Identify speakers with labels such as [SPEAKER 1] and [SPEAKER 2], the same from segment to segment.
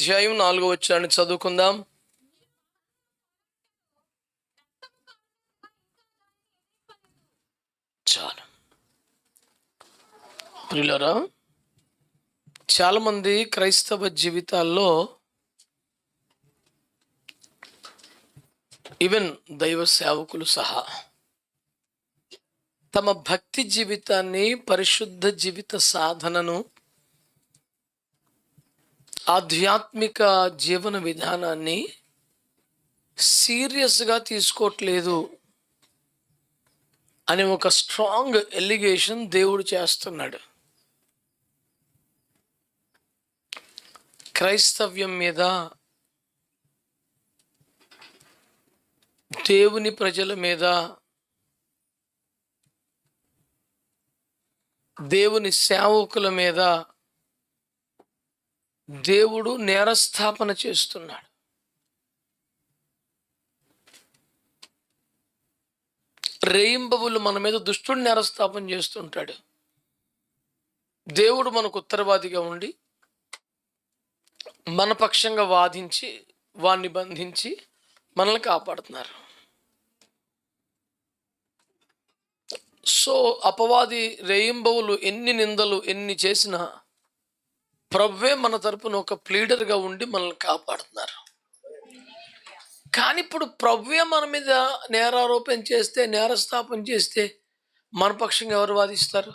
[SPEAKER 1] అధ్యాయం 4వ వచనాన్ని చదువుకుందాం. చాలు ప్రియులారా, చాలామంది క్రైస్తవ జీవితాల్లో ఈవెన్ దైవ సేవకులు సహా తమ భక్తి జీవితాన్ని, పరిశుద్ధ జీవిత సాధనను, ఆధ్యాత్మిక జీవన విధానాన్ని సీరియస్గా తీసుకోవట్లేదు అని ఒక స్ట్రాంగ్ ఎలిగేషన్ దేవుడు చేస్తున్నాడు. క్రైస్తవ్యం మీద, దేవుని ప్రజల మీద, దేవుని సేవకుల మీద దేవుడు నేరస్థాపన చేస్తున్నాడు. రేయింబవులు మన మీద దుష్టుడు నేరస్థాపన చేస్తుంటాడు. దేవుడు మనకు ఉత్తరవాదిగా ఉండి మన పక్షంగా వాదించి వాణ్ణి బంధించి మనల్ని కాపాడుతున్నారు. సో అపవాది రేయింబవులు ఎన్ని నిందలు ఎన్ని చేసినా ప్రభువే మన తరపున ఒక ప్లీడర్గా ఉండి మనల్ని కాపాడుతున్నారు. కానీ ఇప్పుడు ప్రభువే మన మీద నేరారోపణ చేస్తే, నేరస్థాపన చేస్తే మన పక్షంగా ఎవరు వాదిస్తారు?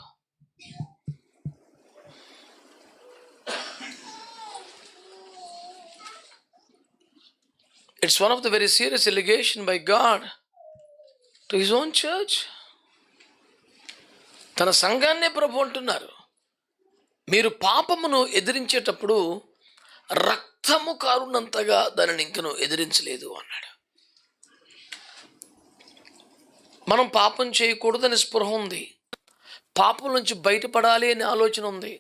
[SPEAKER 1] It's one of the very serious allegation by God to his own church. తన సంఘాన్నే ప్రభు అంటున్నారు, మీరు పాపమును ఎదిరించేటప్పుడు రక్తము కారునంతగా దానిని ఇంకను ఎదిరించలేదు అన్నాడు. మనం పాపం చేయకూడదని స్పృహ ఉంది, పాపం నుంచి బయటపడాలి అనే ఆలోచన ఉంది.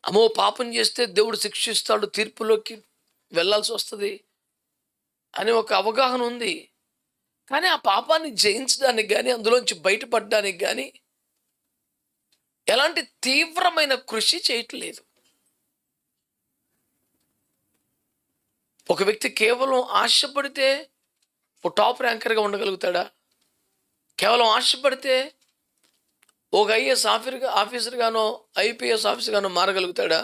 [SPEAKER 1] అమ్మో పాపం చేస్తే దేవుడు శిక్షిస్తాడు, తీర్పులోకి వెళ్ళాల్సి వస్తుంది అని ఒక అవగాహన ఉంది. కానీ ఆ పాపాన్ని జయించడానికి కానీ, అందులోంచి బయటపడడానికి కానీ ఎలాంటి తీవ్రమైన కృషి చేయట్లేదు. ఒక వ్యక్తి కేవలం ఆశపడితే ఓ టాప్ ర్యాంకర్గా ఉండగలుగుతాడా? కేవలం ఆశపడితే ఒక ఐఏఎస్ ఆఫీసర్గానో ఐపీఎస్ ఆఫీసర్గానో మారగలుగుతాడా?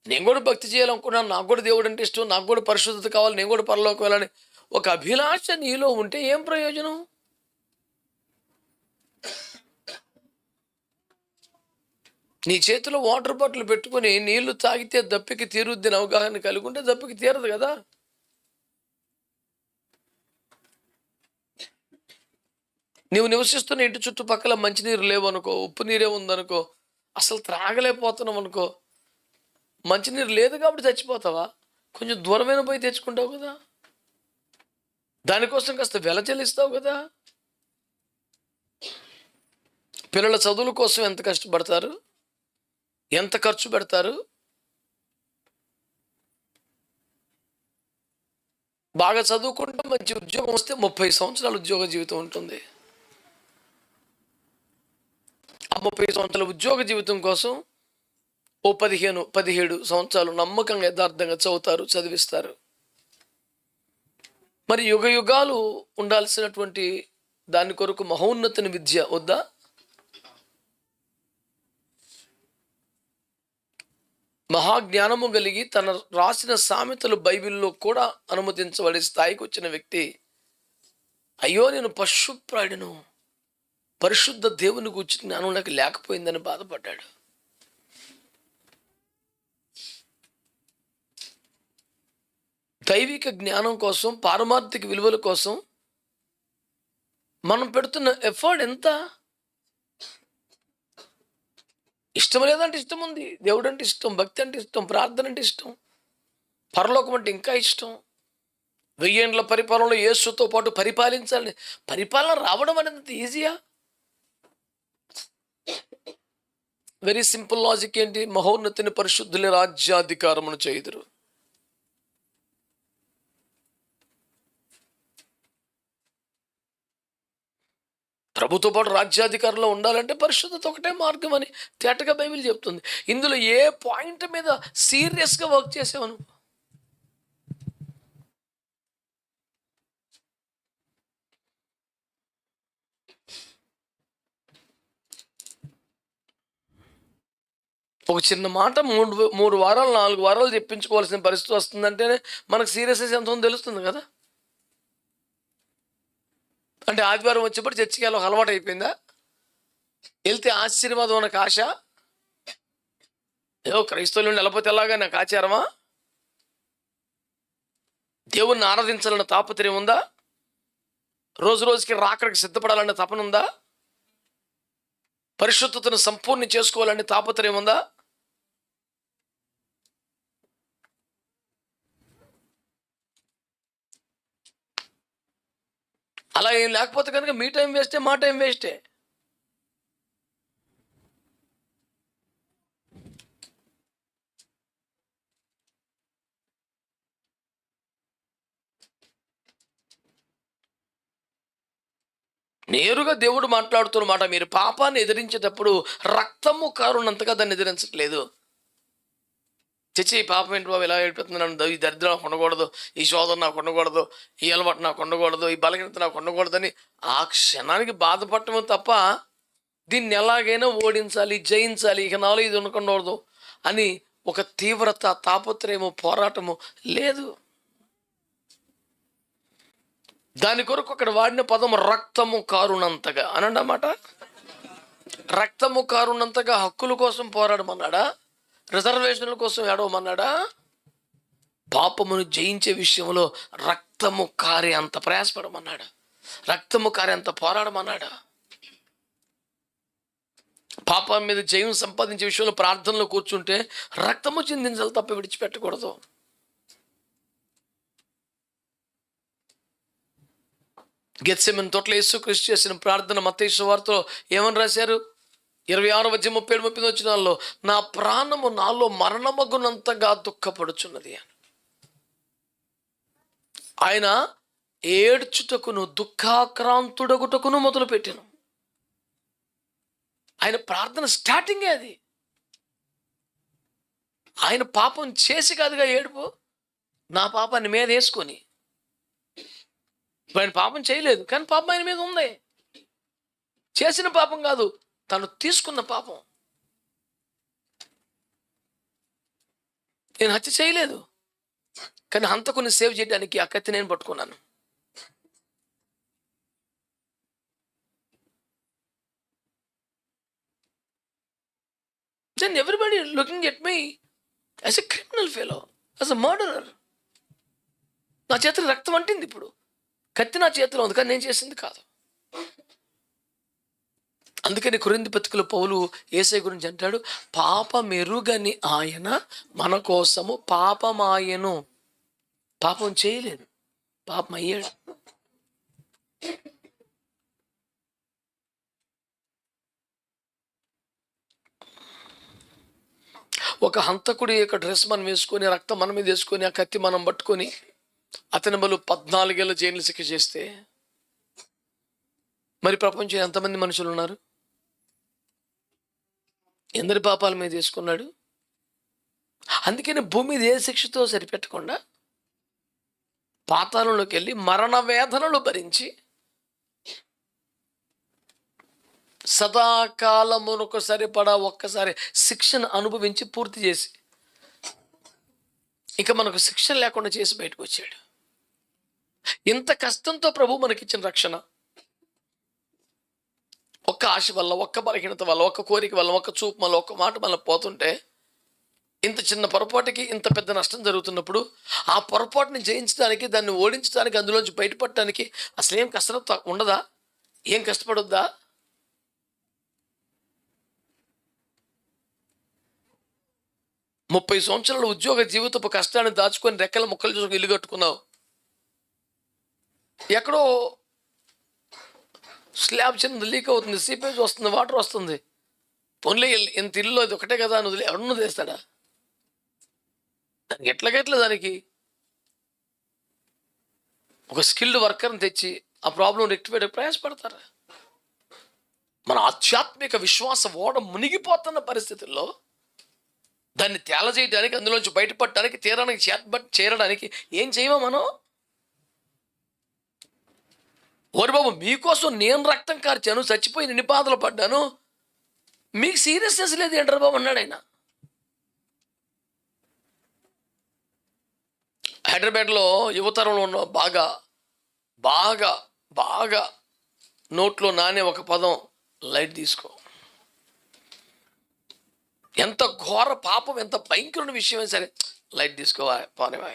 [SPEAKER 1] నేను కూడా భక్తి చేయాలనుకున్నాను, నాకు కూడా దేవుడు అంటే ఇష్టం, నాకు కూడా పరిశుద్ధత కావాలి, నేను కూడా పరలోకి వెళ్ళాలని ఒక అభిలాష నీలో ఉంటే ఏం ప్రయోజనం? నీ చేతిలో వాటర్ బాటిల్ పెట్టుకుని నీళ్లు తాగితే దప్పికి తీరుద్దని అవగాహన కలిగి ఉంటే దప్పికి తీరదు కదా. నువ్వు నివసిస్తున్న ఇంటి చుట్టుపక్కల మంచినీరు లేవనుకో, ఉప్పు నీరే ఉందనుకో, అసలు త్రాగలేకపోతున్నావు అనుకో, మంచినీరు లేదు కాబట్టి చచ్చిపోతావా? కొంచెం దూరమైన పోయి తెచ్చుకుంటావు కదా, దానికోసం కాస్త వెల చెల్లిస్తావు కదా. పిల్లల చదువుల కోసం ఎంత కష్టపడతారు, ఎంత ఖర్చు పెడతారు. బాగా చదువుకుంటే మంచి ఉద్యోగం వస్తే 30 సంవత్సరాల ఉద్యోగ జీవితం ఉంటుంది. ఆ 30 సంవత్సరాల ఉద్యోగ జీవితం కోసం ఓ 15-17 సంవత్సరాలు నమ్మకంగా యథార్థంగా చదువుతారు, చదివిస్తారు. మరి యుగ యుగాలు ఉండాల్సినటువంటి దాని కొరకు మహోన్నతని విద్య వద్దా? మహాజ్ఞానము కలిగి తన రాసిన సామెతలు బైబిల్లో కూడా అనుమతించబడే స్థాయికి వచ్చిన వ్యక్తి, అయ్యో నేను పశుప్రాయుడును, పరిశుద్ధ దేవుని గురించి జ్ఞానం నాకు లేకపోయిందని బాధపడ్డాడు. దైవిక జ్ఞానం కోసం, పారమార్థిక విలువల కోసం మనం పెడుతున్న ఎఫర్ట్ ఎంత? ఇష్టం లేదంటే ఇష్టం ఉంది, దేవుడు అంటే ఇష్టం, భక్తి అంటే ఇష్టం, ప్రార్థన అంటే ఇష్టం, పరలోకం అంటే ఇంకా ఇష్టం. 1000 ఏండ్ల పరిపాలనలో యేసుతో పాటు పరిపాలించాలని, పరిపాలన రావడం అనేది ఈజీయా? వెరీ సింపుల్ లాజిక్ ఏంటి? మహోన్నతిని పరిశుద్ధుని రాజ్యాధికారమును చేయుదురు. ప్రభుతో పాటు రాజ్యాధికారంలో ఉండాలంటే పరిశుద్ధత ఒకటే మార్గం అని తేటగా బైబిల్ చెప్తుంది. ఇందులో ఏ పాయింట్ మీద సీరియస్గా వర్క్ చేసావు నువ్వు? ఒక చిన్న మాట మూడు వారాలు 4 వారాలు చెప్పించుకోవాల్సిన పరిస్థితి వస్తుందంటేనే మనకు సీరియస్నెస్ ఎంత ఉందో తెలుస్తుంది కదా. అంటే ఆదివారం వచ్చేప్పుడు చర్చికి వెళ్ళి ఒక అలవాటు అయిపోయిందా? వెళ్తే ఆశీర్వాదం నాకు ఆశ, ఏదో క్రైస్తవులు వెళ్ళకపోతే ఎలాగా నాకు ఆచారమా? దేవుణ్ణి ఆరాధించాలన్న తాపత్రయం ఉందా? రోజు రోజుకి రాకడికి సిద్ధపడాలన్న తపన ఉందా? పరిశుద్ధతను సంపూర్ణ చేసుకోవాలనే తాపత్రయం ఉందా? అలా ఏం లేకపోతే కనుక మీ టైం వేస్టే, మా టైం వేస్టే. నేరుగా దేవుడు మాట్లాడుతున్నమాట, మీరు పాపాన్ని ఎదిరించేటప్పుడు రక్తము కారునంతగా దాన్ని ఎదిరించట్లేదు. చచ్చి పాపం ఏంటి బాబు ఇలా వెళ్ళిపోతున్నాను, ఈ దరిద్రం నాకు ఉండకూడదు, ఈ శోధన నాకు ఉండకూడదు, ఈ అలవాటు నాకు ఉండకూడదు, ఈ బలహీనత నాకు ఉండకూడదని ఆ క్షణానికి బాధపడటమే తప్ప దీన్ని ఎలాగైనా ఓడించాలి, జయించాలి, ఇక నాలో ఇది ఉండకూడదు అని ఒక తీవ్రత, తాపత్రయము, పోరాటము లేదు. దాని కొరకు అక్కడ వాడిన పదము రక్తము కారునంతగా అనండి అన్నమాట. రక్తము కారునంతగా హక్కుల కోసం పోరాడమన్నాడా? రిజర్వేషన్ల కోసం ఏడవమన్నాడా? పాపమును జయించే విషయంలో రక్తము కారే అంత ప్రయాసపడమన్నాడా? రక్తము కారే అంత పోరాడమన్నాడా? పాపం మీద జయం సంపాదించే విషయంలో ప్రార్థనలో కూర్చుంటే రక్తము చిందించాలి తప్ప విడిచిపెట్టకూడదు. గెత్సెమనే తోటలో యేసుక్రీస్తు చేసిన ప్రార్థన మత్తయి సువార్తలో ఏమని రాశారు? 26:37 వచనాల్లో, నా ప్రాణము నాలో మరణమగునంతగా దుఃఖపడుచున్నది అని. ఆయన ఏడ్చుటకును దుఃఖాక్రాంతుడగుటకును మొదలుపెట్టాను. ఆయన ప్రార్థన స్టార్టింగే అది. ఆయన పాపం చేసి కాదుగా ఏడుపు, నా పాపాన్ని మీద వేసుకొని. ఆయన పాపం చేయలేదు, కానీ పాపం ఆయన మీద ఉంది. చేసిన పాపం కాదు, తను తీసుకున్న పాపం. నేను హత్య చేయలేదు, కానీ హంతకుని సేవ్ చేయడానికి ఆ కత్తి నేను పట్టుకున్నాను. Then everybody looking at me as a criminal fellow, as a murderer. నా చేతిలో రక్తం అంటింది, ఇప్పుడు కత్తి నా చేతిలో ఉంది, కానీ నేను చేసింది కాదు. అందుకని కొరింథీ పత్రికలో పౌలు యేసయ్య గురించి అంటాడు, పాపమెరుగని ఆయన మన కోసము పాపమాయెను. పాపం చేయలేదు, పాపం అయ్యాడు. ఒక హంతకుడి యొక్క డ్రెస్ మనం వేసుకొని, రక్తం మన మీద వేసుకొని, ఆ కత్తి మనం పట్టుకొని అతని బలు 14 ఏళ్ళ జైలు శిక్ష చేస్తే మరి ప్రపంచంలో ఎంతమంది మనుషులు ఉన్నారు? ఎందరి పాపాల మీద తీసుకున్నాడు? అందుకని భూమి మీద ఏ శిక్షతో సరిపెట్టకుండా పాతాళంలోకి వెళ్ళి మరణ వేదనలు భరించి సదాకాలమునకు సరిపడా ఒక్కసారి శిక్షను అనుభవించి పూర్తి చేసి ఇక మనకు శిక్షణ లేకుండా చేసి బయటకు వచ్చాడు. ఇంత కష్టంతో ప్రభు మనకిచ్చిన రక్షణ ఒక్క ఆశ వల్ల, ఒక్క బలహీనత వల్ల, ఒక్క కోరిక వల్ల, ఒక్క చూపు వల్ల, ఒక్క మాట వల్ల పోతుంటే, ఇంత చిన్న పొరపాటుకి ఇంత పెద్ద నష్టం జరుగుతున్నప్పుడు ఆ పొరపాటుని జయించడానికి, దాన్ని ఓడించడానికి, అందులోంచి బయటపడటానికి అసలు ఏం కసరత్తు ఉండదా? ఏం కష్టపడొద్దా? ముప్పై సంవత్సరాల ఉద్యోగ జీవితపు కష్టాన్ని దాచుకొని రెక్కల ముక్కలు చూసుకొని ఇల్లు కట్టుకున్నావు. ఎక్కడో స్లాబ్ చిన్నది లీక్ అవుతుంది, సీపేజ్ వస్తుంది, వాటర్ వస్తుంది. ఓన్లీ ఇంత ఇల్లు అది ఒకటే కదా అని ఎవడన్నా తెస్తాడా? దానికి ఎట్లాగట్లా దానికి ఒక స్కిల్డ్ వర్కర్ని తెచ్చి ఆ ప్రాబ్లం రెక్టిఫై ప్రయాసపడతారా? మన ఆధ్యాత్మిక విశ్వాస ఓడ మునిగిపోతున్న పరిస్థితుల్లో దాన్ని తేలజేయడానికి, అందులోంచి బయటపడటానికి, తీరానికి చేరడానికి ఏం చేయమో మనం? ఓరి బాబు, మీకోసం నేను రక్తం కార్చాను, చచ్చిపోయి ఎన్ని బాధలు పడ్డాను, మీకు సీరియస్నెస్ లేదు ఏంటారు బాబు అన్నాడు ఆయన. హైదరాబాద్లో యువతరంలో ఉన్న బాగా బాగా బాగా నోట్లో నానే ఒక పదం, లైట్ తీసుకో. ఎంత ఘోర పాపం, ఎంత భయంకరమైన విషయమే సరే లైట్ తీసుకోవా పానివా.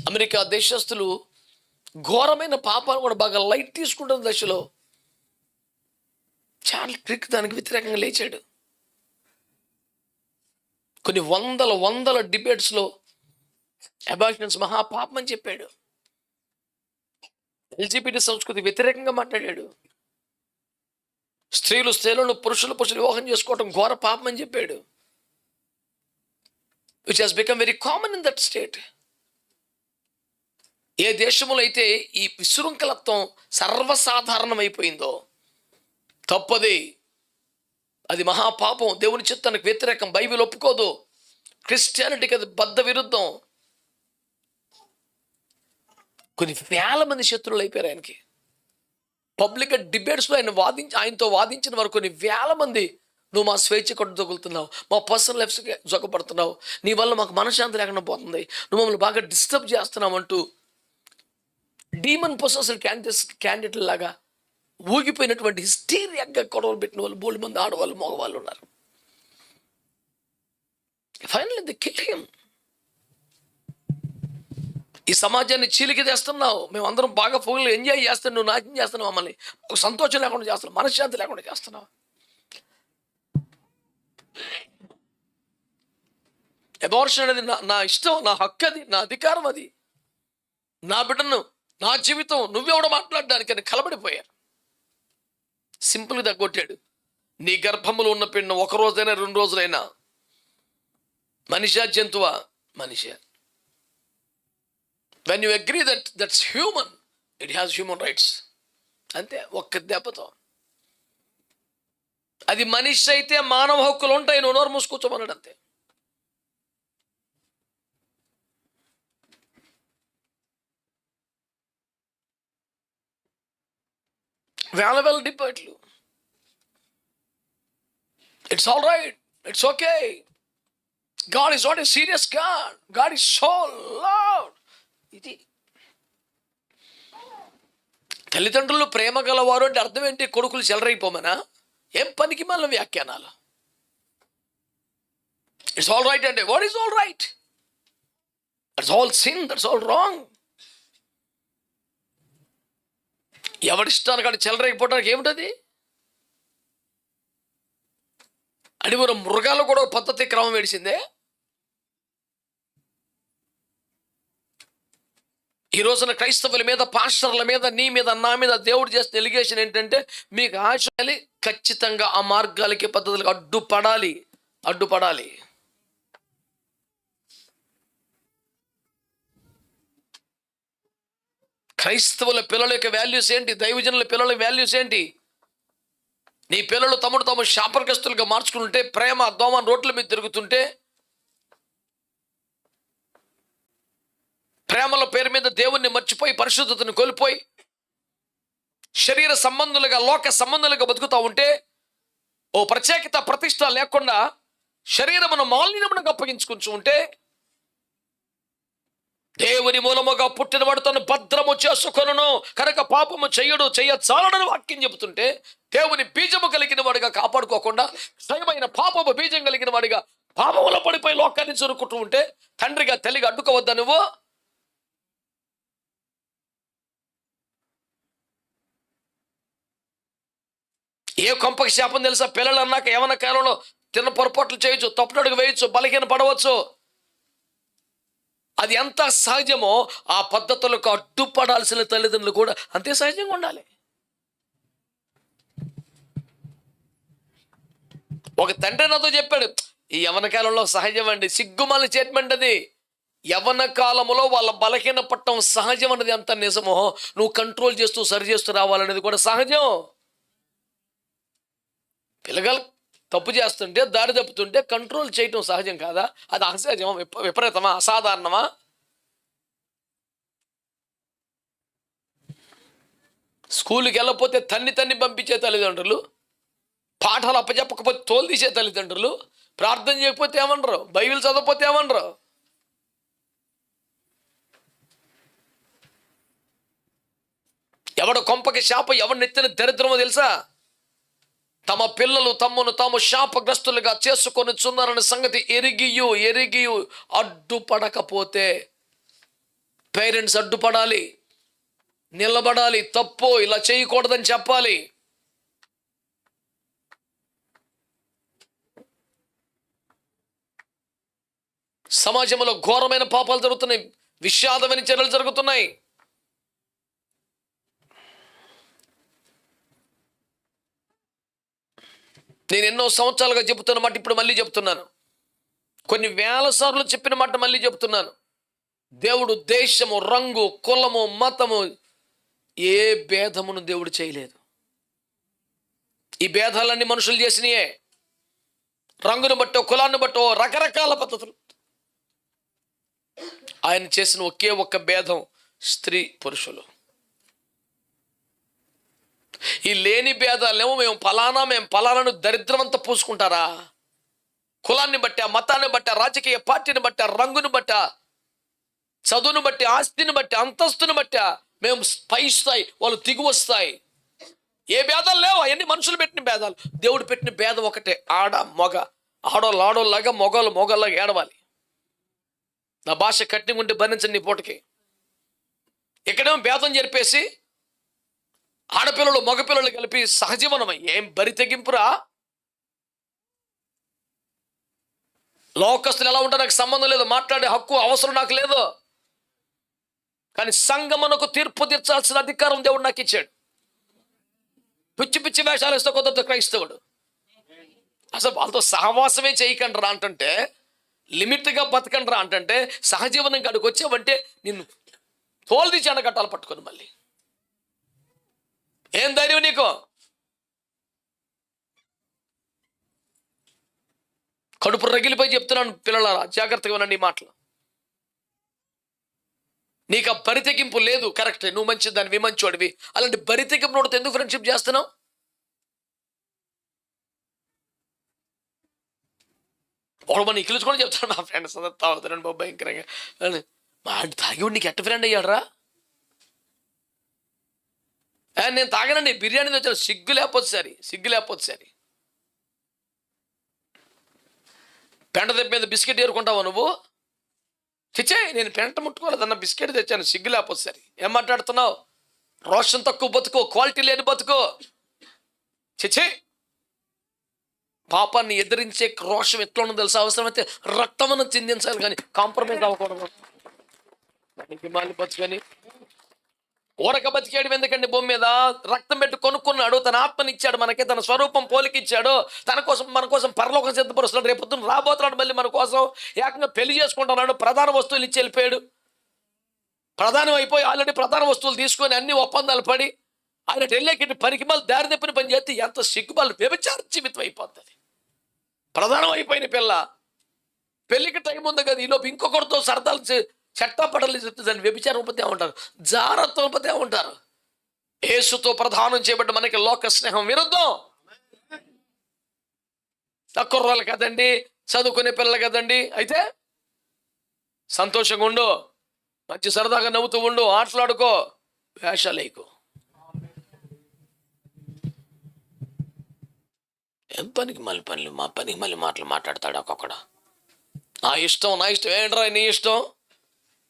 [SPEAKER 1] అమెరికా దేశస్తులు ఘోరమైన పాపాలు కూడా బాగా లైట్ తీసుకుంటున్న దశలో చార్లెస్ క్రిక్ దానికి వ్యతిరేకంగా లేచాడు. కొన్ని వందల డిబేట్స్లో అబార్షన్స్ మహాపాపం అని చెప్పాడు. ఎల్జిబిటి సంస్కృతి వ్యతిరేకంగా మాట్లాడాడు. స్త్రీలను పురుషులు వివాహం చేసుకోవడం ఘోర పాపం అని చెప్పాడు. Which has become very common in that state. ఏ దేశంలో అయితే ఈ విశృంఖలత్వం సర్వసాధారణమైపోయిందో తప్పది, అది మహాపాపం, దేవుని చిత్తానికి వ్యతిరేకం, బైబిల్ ఒప్పుకోదు, క్రిస్టియానిటీకి అది బద్ధ విరుద్ధం. కొన్ని వేల మంది శత్రువులు అయిపోయారు ఆయనకి. పబ్లిక్ డిబేట్స్లో ఆయనతో వాదించిన వారు కొన్ని వేల మంది, నువ్వు మా స్వేచ్ఛ కొట్టు తగులుతున్నావు, మా పర్సనల్ లైఫ్స్కి జొక్కపడుతున్నావు, నీ వల్ల మాకు మనశ్శాంతి లేకుండా పోతుంది, నువ్వు మమ్మల్ని బాగా డిస్టర్బ్ చేస్తున్నావు అంటూ డీమన్ పొసెస్డ్ క్యాండిడేట్ లాగా ఊగిపోయినటువంటి హిస్టీరియాగా గొడవలు పెట్టిన వాళ్ళు బోల్డ్ మంది ఆడవాళ్ళు మగవాళ్ళు ఉన్నారు. Finally they kill him. ఈ సమాజాన్ని చీలికి తెస్తున్నావు, మేము అందరం బాగా ఫోన్లు ఎంజాయ్ చేస్తాను, నువ్వు నాశనం చేస్తున్నావు, మమ్మల్ని ఒక సంతోషం లేకుండా చేస్తున్నావు, మనశ్శాంతి లేకుండా చేస్తున్నావు. అబార్షన్ అనేది నా ఇష్టం, నా హక్కు, అది నా అధికారం, అది నా బిడ్డను, నా జీవితం, నువ్వెవడో మాట్లాడడానికి అని కలబడిపోయారు. సింపుల్గా తగ్గొట్టాడు. నీ గర్భములో ఉన్న పిన్న 1 రోజైనా 2 రోజులైనా, మనిషా జంతువా? మనిషే. When you agree that's human, it has human rights. అంతే, ఒక్క దెబ్బతో. అది మనిషి అయితే మానవ హక్కులు ఉంటాయి, నువ్వు నోరు మూసుకూర్చోమన్నాడు అంతే. వేల డిబేట్లు. It's all right, it's okay, God is not a serious God, God is so loved. ఇది తల్లిదండ్రులు ప్రేమ గలవారు అంటే అర్థం ఏంటి? కొడుకులు చెలరైపోమనా? ఏం పనికి మళ్ళీ వ్యాఖ్యానాలు. ఇట్స్ ఆల్ రైట్ అంటే what is all right? That's all sin, that's all wrong. ఎవడిష్టానికి అక్కడ చెలరైపోవడానికి ఏమిటది? అడిగిన మృగాలు కూడా పద్ధతి క్రమం వేడిసిందే. ఈ రోజున క్రైస్తవుల మీద, పాస్టర్ల మీద, నీ మీద, నా మీద దేవుడు చేసిన ఎలిగేషన్ ఏంటంటే, మీకు ఆశయాలి, ఖచ్చితంగా ఆ మార్గాలకి, పద్ధతులకు అడ్డుపడాలి. క్రైస్తవుల పిల్లల యొక్క వాల్యూస్ ఏంటి? దైవజనుల పిల్లల వాల్యూస్ ఏంటి? నీ పిల్లలు తమను శాపగ్రస్తులుగా మార్చుకుంటే, ప్రేమ దోమ రోడ్ల మీద తిరుగుతుంటే, ప్రేమల పేరు మీద దేవుణ్ణి మర్చిపోయి, పరిశుద్ధతను కోల్పోయి, శరీర సంబంధులుగా, లోక సంబంధులుగా బతుకుతూ ఉంటే, ఓ ప్రత్యేకత ప్రతిష్ట లేకుండా శరీరమును మాలిన్యమునకు అప్పగించుకుంటూ ఉంటే, దేవుని మూలముగా పుట్టినవాడు తను భద్రము చేసుకొనును కనుక పాపము చేయచాలనని వాక్యం చెబుతుంటే, దేవుని బీజము కలిగిన వాడిగా కాపాడుకోకుండా క్షయమైన పాపము బీజం కలిగిన వాడిగా పాపములో పడిపోయి లోకాన్ని చొరుకుంటూ ఉంటే, తండ్రిగా తల్లిగా అడ్డుకోవద్దా నువ్వు? ఏ కొంపకి శాపం తెలుసా? పిల్లలు అన్నాక ఏమన్నా కాలంలో తిన్న పొరపాట్లు చేయొచ్చు, తప్పునడుగు వేయచ్చు, బలహీన పడవచ్చు. అది ఎంత సహజమో ఆ పద్ధతులకు అడ్డుపడాల్సిన తల్లిదండ్రులు కూడా అంతే సహజంగా ఉండాలి. ఒక తండ్రి నాతో చెప్పాడు, ఈ యవన కాలంలో సహజం అండి, సిగ్గుమాల స్టేట్మెంట్ అది. యవన కాలంలో వాళ్ళ బలహీన పట్టడం సహజం అన్నది ఎంత నిజమో, నువ్వు కంట్రోల్ చేస్తూ సరి చేస్తూ రావాలనేది కూడా సహజం. పిల్లగాలు తప్పు చేస్తుంటే, దారి తప్పుతుంటే కంట్రోల్ చేయటం సహజం కాదా? అది అసహజమా, విపరీతమా, అసాధారణమా? స్కూల్కి వెళ్ళకపోతే తన్ని పంపించే తల్లిదండ్రులు, పాఠాలు అప్పచెప్పకపోతే తోలు తీసే తల్లిదండ్రులు, ప్రార్థన చేయకపోతే ఏమనరు, బైబిల్ చదవకపోతే ఏమనరు. ఎవడ కొంపకి శాప, ఎవరి నెత్తిన దరిద్రమో తెలుసా? తమ పిల్లలు తమను తాము శాపగ్రస్తులుగా చేసుకొని చున్నారనే సంగతి ఎరిగియు అడ్డుపడకపోతే, పేరెంట్స్ అడ్డుపడాలి, నిలబడాలి, తప్పు ఇలా చేయకూడదని చెప్పాలి. సమాజంలో ఘోరమైన పాపాలు జరుగుతున్నాయి, విషాదమైన చర్యలు జరుగుతున్నాయి. నేను ఎన్నో సంవత్సరాలుగా చెబుతున్న మాట ఇప్పుడు మళ్ళీ చెప్తున్నాను, కొన్ని వేల సార్లు చెప్పిన మాట మళ్ళీ చెప్తున్నాను. దేవుడు దేశము, రంగు, కులము, మతము, ఏ భేదమును దేవుడు చేయలేదు. ఈ భేదాలన్నీ మనుషులు చేసినాయే. రంగును బట్టో, కులాన్ని బట్టో, రకరకాల పద్ధతులు. ఆయన చేసిన ఒకే ఒక్క భేదం స్త్రీ పురుషులు. ఈ లేని భేదాలేమో మేము పలానాను దరిద్రమంతా పూసుకుంటారా? కులాన్ని బట్టా, మతాన్ని బట్టా, రాజకీయ పార్టీని బట్టా, రంగును బట్టా, చదువును బట్టి, ఆస్తిని బట్టి, అంతస్తుని బట్టా మేము పై స్థాయి, వాళ్ళు దిగు వస్తాయి. ఏ భేదాలు లేవు, అవన్నీ మనుషులు పెట్టిన భేదాలు. దేవుడు పెట్టిన భేదం ఒకటే, ఆడ మగ. ఆడోళ్ళు ఆడోళ్ళలాగా, మొగోళ్ళలాగా ఏడవాలి. నా భాష కట్టిగా ఉంటే భరించండి ఈ పూటకి. ఇక్కడేమో భేదం జరిపేసి ఆడపిల్లలు మగపిల్లలు కలిపి సహజీవనమై ఏం బరి తెగింపురా? లోకస్తులు ఎలా ఉంటారు నాకు సంబంధం లేదు, మాట్లాడే హక్కు అవసరం నాకు లేదు. కానీ సంగమునకు తీర్పు తీర్చాల్సిన అధికారం దేవుడు నాకు ఇచ్చాడు. పిచ్చి పిచ్చి వేషాలు వేస్తే కుదరదు క్రైస్తవుడు. అసలు వాళ్ళతో సహవాసమే చేయకండి రా అంటుంటే, లిమిట్గా బతకండి రా అంటుంటే, సహజీవనం కాడికి వచ్చావంటే నిన్ను తోలుది చెండగట్టాలు పట్టుకొని మళ్ళీ ఏం ధైర్యం నీకు? కడుపు రగిలిపోయి చెప్తున్నాను పిల్లలారా, జాగ్రత్తగా వినండి ఈ మాటలు. నీకు ఆ బరితెగింపు లేదు, కరెక్టే, నువ్వు మంచి దానివి, మంచోడివి. అలాంటి బరితెగింపు నోడితే ఎందుకు ఫ్రెండ్షిప్ చేస్తున్నావు? వాడు మన ఇకిలుచుకొని చెప్తాడు, మా ఫ్రెండ్స్ అంతా తాగుతారండి బాబు భయంకరంగా. మా తాగివాడు నీకు ఎట్ట ఫ్రెండ్ అయ్యాడు రా? నేను తాగనండి, బిర్యానీ వచ్చాను, సిగ్గు లేకపోతే సరి. పెంట దెబ్బ మీద బిస్కెట్ ఏరుకుంటావా నువ్వు? చిచ్చే, నేను పెంట ముట్టుకోలేదన్న, బిస్కెట్ తెచ్చాను, సిగ్గు లేకపోతే సరి. ఏం మాట్లాడుతున్నావు? రోషన్ తక్కువ బతుకో, క్వాలిటీ లేని బతుకో. చిచ్చే, పాపాన్ని ఎదిరించే రోషం ఎట్లా ఉన్నదో తెలుసా? అవసరమైతే రక్తమును చిందించాలి, కానీ కాంప్రమైజ్ అవ్వకూడదు. మళ్ళీ బతుకని ఊరక బతికేయడం ఎందుకండి? భూమి మీద రక్తం పెట్టి కొనుక్కున్నాడు, తన ఆత్మనిచ్చాడు మనకి, తన స్వరూపం పోలికిచ్చాడు, మన కోసం పరలోకం సిద్ధపరుస్తున్నాడు, రేపు పొద్దున్న రాబోతున్నాడు మళ్ళీ మన కోసం. ఏకంగా పెళ్లి చేసుకుంటున్నాడు, ప్రధాన వస్తువులు ఇచ్చి వెళ్ళిపోయాడు. ప్రధానం అయిపోయి ఆల్రెడీ ప్రధాన వస్తువులు తీసుకొని అన్ని ఒప్పందాలు పడి ఆయన వెళ్ళేకి పనికి మళ్ళీ దారి తప్పిన పని చేస్తే ఎంత సిగ్గుబాలు, వ్యభిచార జీవితం అయిపోతుంది. ప్రధానం అయిపోయిన పిల్ల పెళ్లికి టైం ఉంది కదా, ఈలోపు ఇంకొకరితో సరదాలు చట్టపడలు చెప్తే దాన్ని వ్యభిచారోపతి ఏమంటారు, జారత్వోపతి ఏమంటారు. యేసుతో ప్రధానం చేయబడ్డ మనకి లోక స్నేహం విరుద్ధం. కుర్రోళ్ళు కదండి, చదువుకునే పిల్లలు కదండి, అయితే సంతోషంగా ఉండు, మంచి సరదాగా నవ్వుతూ ఉండు, ఆటలాడుకో, వేషాలేకు. ఏం పనికి మా పనికి మళ్ళీ మాట్లాడతాడు ఒక్కొక్కడ. నా ఇష్టం ఏంట్రా నీ ఇష్టం?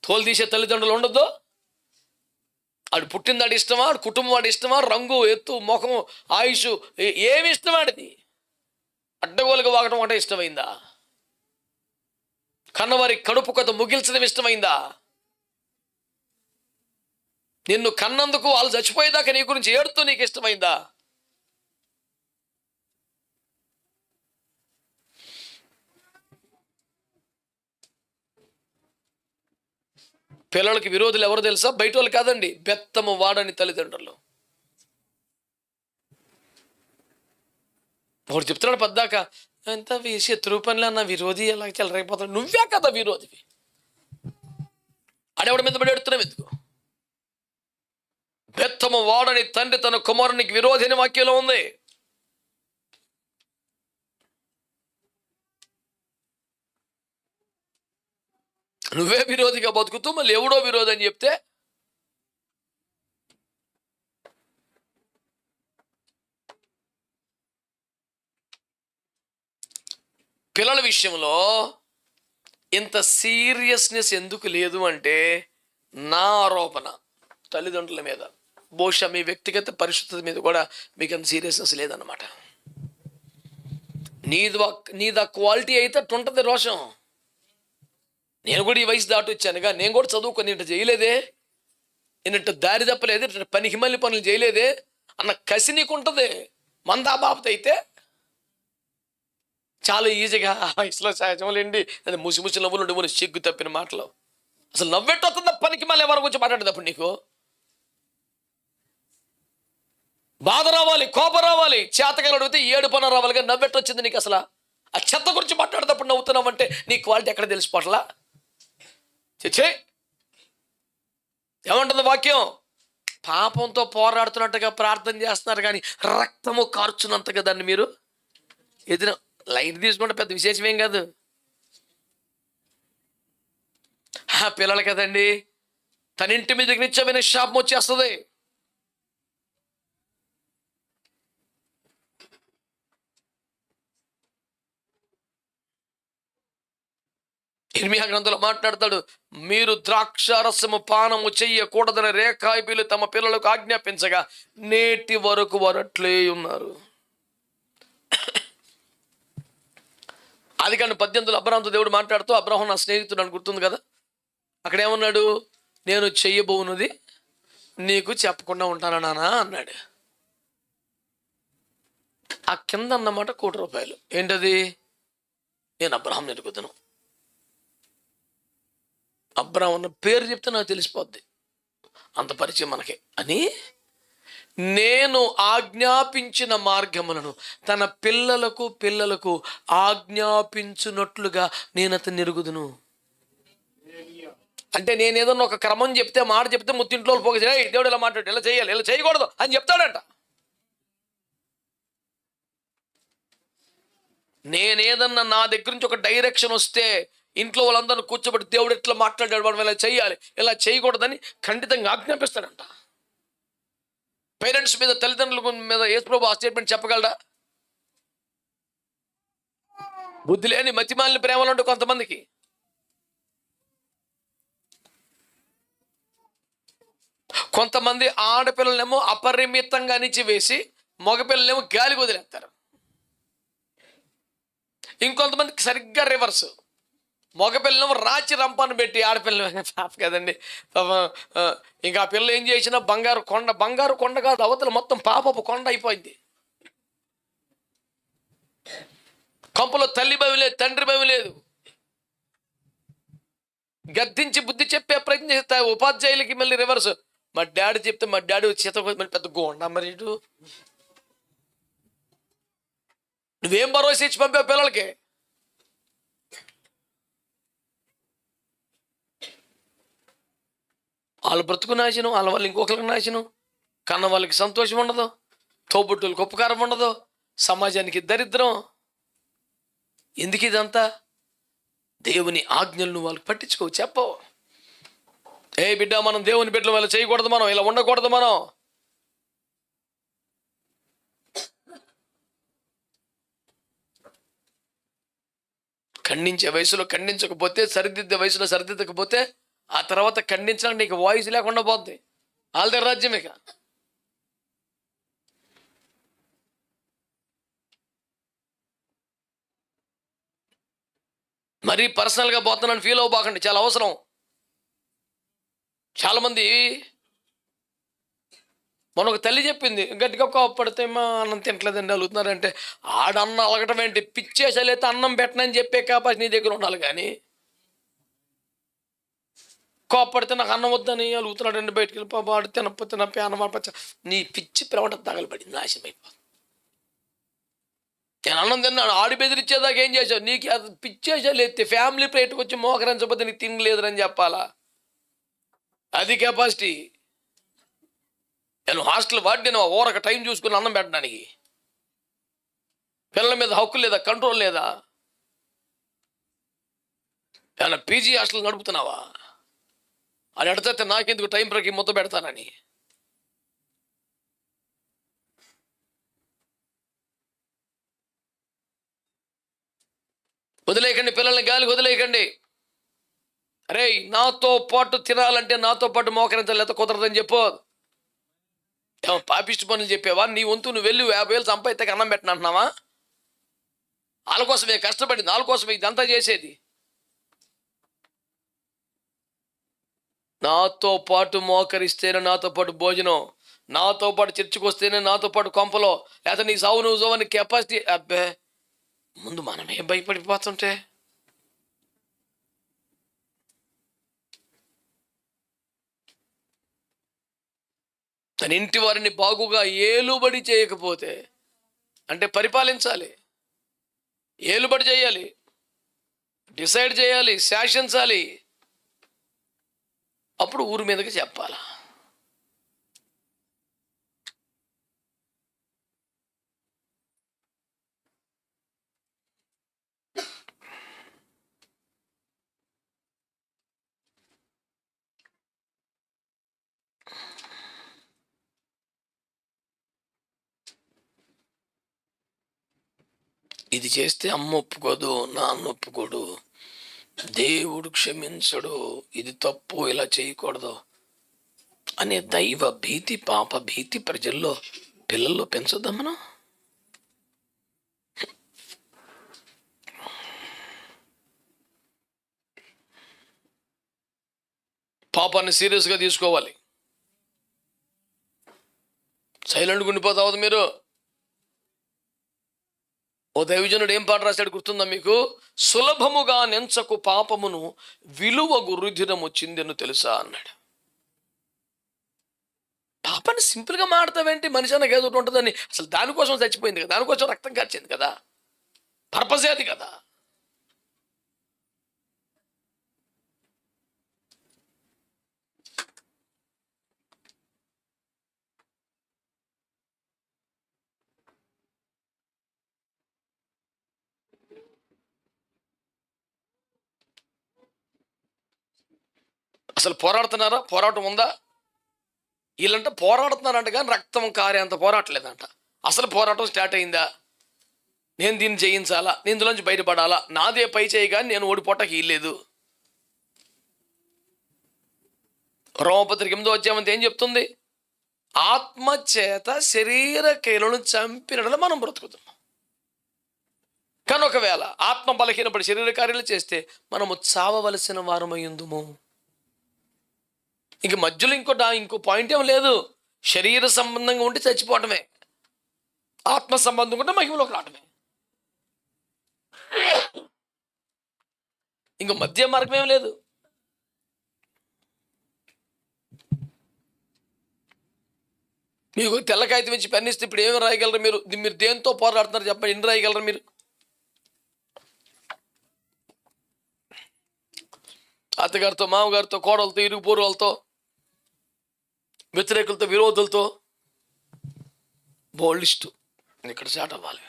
[SPEAKER 1] తోలు తీసే తల్లిదండ్రులు ఉండొద్దు. ఆడు పుట్టిందాడు ఇష్టమా, ఆడు కుటుంబం వాడి ఇష్టమా, రంగు, ఎత్తు, ముఖం, ఆయుష్ ఏమి ఇష్టమాడిది? అడ్డగోలుగా వాగటం అంటే ఇష్టమైందా? కన్నవారి కడుపు కథ ముగిల్చడం ఇష్టమైందా? నిన్ను కన్నందుకు వాళ్ళు చచ్చిపోయేదాకా నీ గురించి ఏడుతూ నీకు ఇష్టమైందా? పిల్లలకి విరోధులు ఎవరు తెలుసా? బయట వాళ్ళు కాదండి, బెత్తము వాడని తల్లిదండ్రులు. ఒకడు చెప్తున్నాడు పద్దాక, ఎంత శత్రువు పనిలో అన్న విరోధి ఎలా చెలరైపోతాడు. నువ్వే కదా విరోధివి. ఆడెవడి మీద పడి ఎడుతున్నావు ఎందుకు? బెత్తము వాడని తండ్రి తన కుమారునికి విరోధి అని వాక్యంలో ఉంది. నువ్వే విరోధిగా బతుకుతూ మళ్ళీ ఎవడో విరోధి అని చెప్తే పిల్లల విషయంలో ఇంత సీరియస్నెస్ ఎందుకు లేదు అంటే, నా ఆరోపణ తల్లిదండ్రుల మీద, బహుశా మీ వ్యక్తిగత పరిశుద్ధత మీద కూడా మీకు అంత సీరియస్నెస్ లేదన్నమాట. నీదా క్వాలిటీ అయితే అట్టుంటుంది రోషం. నేను కూడా ఈ వయసు దాటి వచ్చానుగా, నేను కూడా చదువుకొని ఇంట చేయలేదే, నేను దారి తప్పలేదు, పనికి మళ్ళీ పనులు చేయలేదే అన్న కసి నీకు ఉంటుంది. మందా బాబత అయితే చాలా ఈజీగా వయసులో సహజంలేండి, అది ముసి నవ్వులు ఉండి సిగ్గు తప్పిన మాటలు. అసలు నవ్వెట్టొస్తుందా పనికి మళ్ళీ ఎవరి గురించి మాట్లాడేటప్పుడు నీకు బాధ రావాలి, కోపం రావాలి, చేతకాయలు అడిగితే ఏడుపన రావాలి, కానీ నవ్వెట్టొచ్చింది నీకు. అసలు ఆ చెత్త గురించి మాట్లాడేటప్పుడు నవ్వుతున్నావంటే నీ క్వాలిటీ ఎక్కడ తెలిసిపోట్లా? చచ్చే ఏమంటుంది వాక్యం? పాపంతో పోరాడుతున్నట్టుగా ప్రార్థన చేస్తున్నారు కానీ రక్తము కార్చున్నంతగా దాన్ని మీరు ఎదురు లైట్ తీసుకుంటే పెద్ద విశేషమేం కాదు. పిల్లలు కదండి, తన ఇంటి మీదకి నిత్యమైన శాపం వచ్చేస్తుంది. ఇర్మియా గ్రంథంలో మాట్లాడతాడు, మీరు ద్రాక్షారసము పానము చెయ్యకూడదని రేఖాయిబీలు తమ పిల్లలకు ఆజ్ఞాపించగా నేటి వరకు వరట్లే ఉన్నారు. అది కానీ 18 అబ్రాహాముతో దేవుడు మాట్లాడుతూ, అబ్రాహాము నా స్నేహితుడు అని గుర్తుంది కదా, అక్కడ ఏమన్నాడు? నేను చెయ్యబోనుది నీకు చెప్పకుండా ఉంటానా నానా అన్నాడు. ఆ కింద అన్నమాట ₹1,00,00,000. ఏంటది? నేను అబ్రాహాం ఎరుగుతాను. అబ్రాహాం అన్న పేరు చెప్తే నాకు తెలిసిపోద్ది, అంత పరిచయం మనకి అని. నేను ఆజ్ఞాపించిన మార్గములను తన పిల్లలకు ఆజ్ఞాపించున్నట్లుగా నేను అతన్ని ఎరుగుదును. అంటే నేను ఏదన్నా ఒక క్రమం చెప్తే, మాట చెప్తే ముత్తింట్లో పోగేసి దేవుడు ఇలా మాట్లాడు, ఇలా చేయాలి, ఇలా చేయకూడదు అని చెప్తాడంట. నేనేదన్నా నా దగ్గర నుంచి ఒక డైరెక్షన్ వస్తే ఇంట్లో వాళ్ళందరూ కూర్చోబెట్టి దేవుడు ఎట్లా మాట్లాడాడు, మనం ఇలా చేయాలి, ఇలా చేయకూడదని ఖండితంగా ఆజ్ఞాపిస్తాడంట. పేరెంట్స్ మీద, తల్లిదండ్రుల మీద యేసుప్రభు ఆ స్టేట్మెంట్ చెప్పగలడా? బుద్ధి లేని మతిమాలిన ప్రేమలు ఉంటే కొంతమందికి. కొంతమంది ఆడపిల్లలేమో అపరిమితంగా అణిచివేసి మగపిల్లలేమో గాలి వదిలేస్తారు. ఇంకొంతమందికి సరిగ్గా రివర్స్, మగపిల్లలేమో రాచి రంపాన్ని పెట్టి ఆడపిల్ల పాప కదండి, ఇంకా ఆ పిల్ల ఏం చేసినా బంగారు కొండ కాదు, అవతల మొత్తం పాపపు కొండ అయిపోయింది. కంపులో తల్లి భయం లేదు, తండ్రి భయం లేదు. గద్దించి బుద్ధి చెప్పే ప్రయత్నం చేస్తాయి. ఉపాధ్యాయులకి మళ్ళీ రివర్స్, మా డాడీ చెప్తే మా డాడీ చేత పెద్ద గోండా, మరి ఇటు నువ్వేం భరోసా ఇచ్చి పంపావు పిల్లలకి? వాళ్ళ బ్రతుకు నాశనం, వాళ్ళ వాళ్ళు ఇంకొకరికి నాశనం, కన్న వాళ్ళకి సంతోషం ఉండదు, తోబుట్టులకు ఉపకారం ఉండదు, సమాజానికి దరిద్రం. ఎందుకు ఇదంతా? దేవుని ఆజ్ఞలను వాళ్ళకి పట్టించుకో, చెప్పవు. ఏ బిడ్డ, మనం దేవుని బిడ్డలు ఇలా చేయకూడదు, మనం ఇలా ఉండకూడదు. మనం ఖండించే వయసులో ఖండించకపోతే, సరిదిద్దే వయసులో సరిదిద్దకపోతే, ఆ తర్వాత ఖండించడానికి నీకు వాయిస్ లేకుండా పోద్ది. వాళ్ళదే రాజ్యం. ఇక మరీ పర్సనల్గా పోతున్నాను ఫీల్ అవ్వబాకండి, చాలా అవసరం. చాలామంది మనకు తల్లి చెప్పింది, గట్టిగా కోపడితే మా అన్నం తింటలేదండి అలుగుతున్నారంటే, ఆడన్న అలగటం ఏంటి? పిచ్చేసలైతే అన్నం పెట్టనని చెప్పే కాపాసి నీ దగ్గర ఉండాలి. కానీ కోపడితే నాకు అన్నం వద్దని అలుగుతున్నాడండి, బయటికి వెళ్ళి పాప ఆడు తినప్ప నీ పిచ్చి ప్రవట తగలబడింది, నాశనం అయిపోతుంది. నేను అన్నం తిన్నాను, ఆడి బెదిరించేదాకా ఏం చేసావు? నీకు అది పిచ్చేసా లేతే ఫ్యామిలీ ప్లేట్కి వచ్చి మోకరించకపోతే నీకు తినలేదని చెప్పాలా? అది కెపాసిటీ. నేను హాస్టల్ వాడిన ఓరక టైం చూసుకుని అన్నం పెట్టడానికి. పిల్లల మీద హక్కు లేదా? కంట్రోల్ లేదా? ఏమన్నా పీజీ హాస్టల్ నడుపుతున్నావా? అని అడితే నాకెందుకు టైం ప్రకి ముద్ద పెడతానని. వదిలేయకండి, పిల్లల్ని గాలికి వదిలేయకండి. అరే, నాతో పాటు తినాలంటే నాతో పాటు మోకరించాలి, లేకపోతే కుదరదని చెప్పు. పాపిష్టి పనులు చెప్పావా? నీ వంతు నువ్వు వెళ్ళి 50,000 సంపాదితే అన్నం పెట్టిన అంటున్నావా? వాళ్ళ కోసమే కష్టపడింది, వాళ్ళ కోసమే ఇదంతా చేసేది. నాతో పాటు మోకరిస్తేనే నాతో పాటు భోజనం, నాతో పాటు చర్చకు వస్తేనే నాతో పాటు కొంపలో, లేకపోతే నీ సావు నువ్వు సావని కెపాసిటీ. అబ్బే, ముందు మనమే భయపడిపోతుంటే. తన ఇంటి వారిని బాగుగా ఏలుబడి చేయకపోతే, అంటే పరిపాలించాలి, ఏలుబడి చేయాలి, డిసైడ్ చేయాలి, శాసించాలి, అప్పుడు ఊరి మీదకి చెప్పాలా. ఇది చేస్తే అమ్మ ఒప్పుకోదు, నాన్న ఒప్పుకోడు, దేవుడు క్షమించడు, ఇది తప్పు, ఇలా చేయకూడదు అనే దైవ భీతి, పాప భీతి ప్రజల్లో, పిల్లల్లో పెంచొద్దాం మనం. పాపాన్ని సీరియస్గా తీసుకోవాలి. సైలెంట్గా ఉండిపోతావు మీరు. ఓ దైవజనుడు ఏం పాట రాశాడు గుర్తుందా మీకు? సులభముగా నెంచకు పాపమును, విలువగు రుధిరము చిందెను తెలుసా అన్నాడు. పాపాన్ని సింపుల్గా మాడతావేంటి? మనిషి అన్నకి ఏదో ఉంటుందని. అసలు దానికోసం చచ్చిపోయింది కదా, దానికోసం రక్తం కార్చింది కదా, పర్పసే అది కదా. అసలు పోరాడుతున్నారా? పోరాటం ఉందా? వీళ్ళంటే పోరాడుతున్నారంట కానీ రక్తం కారేంత పోరాటలేదంట. అసలు పోరాటం స్టార్ట్ అయిందా? నేను దీన్ని జయించాలా, నేను ఇందులోంచి బయటపడాలా, నాదే పై చేయి కానీ నేను ఓడిపోవటానికి వీల్లేదు. రోమపత్రిక 8వ అధ్యాయం ఏం చెప్తుంది? ఆత్మచేత శరీర క్రియలను చంపినట్లు మనం బ్రతుకుతున్నాం. కానీ ఒకవేళ ఆత్మ బలహీనపడి శరీర కార్యాలు చేస్తే మనము చావవలసిన వారమయ్యుందుము. ఇంక మధ్యలో ఇంకో పాయింట్ ఏం లేదు. శరీర సంబంధంగా ఉంటే చచ్చిపోవటమే, ఆత్మ సంబంధంగా ఉంటే మహిమలోకి రావటమే. ఇంక మధ్య మార్గం ఏం లేదు. మీకు తెల్ల కాగితం ఇచ్చి పెన్నిస్తే ఇప్పుడు ఏమి రాయగలరు మీరు? మీరు దేంతో పోరాడుతున్నారు చెప్పండి, ఎన్ని రాయగలరు మీరు? అత్తగారితో, మామగారితో, కోడలతో, ఇరుగు పూర్వలతో, వ్యతిరేకులతో, విరోధులతో, బోల్డిస్టు ఇక్కడ చాట్ అవ్వాలి.